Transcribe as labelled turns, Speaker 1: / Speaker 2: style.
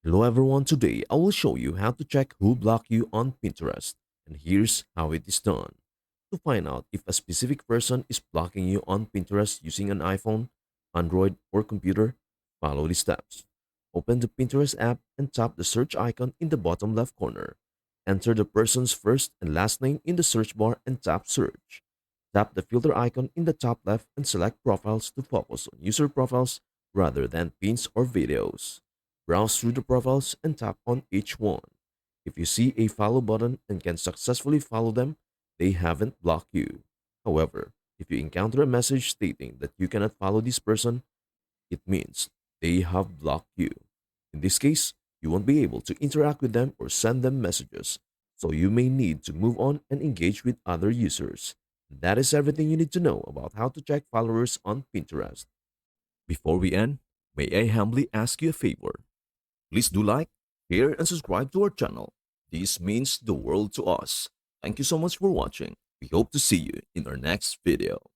Speaker 1: Hello everyone, today I will show you how to check who blocked you on Pinterest. And here's how it is done. To find out if a specific person is blocking you on Pinterest using an iPhone, Android, or computer, follow the steps. Open the Pinterest app and tap the search icon in the bottom left corner. Enter the person's first and last name in the search bar and tap search. Tap the filter icon in the top left and select profiles to focus on user profiles rather than pins or videos. Browse through the profiles and tap on each one. If you see a follow button and can successfully follow them, they haven't blocked you. However, if you encounter a message stating that you cannot follow this person, it means they have blocked you. In this case, you won't be able to interact with them or send them messages, so you may need to move on and engage with other users. That is everything you need to know about how to check followers on Pinterest. Before we end, may I humbly ask you a favor? Please do like, share, and subscribe to our channel. This means the world to us. Thank you so much for watching. We hope to see you in our next video.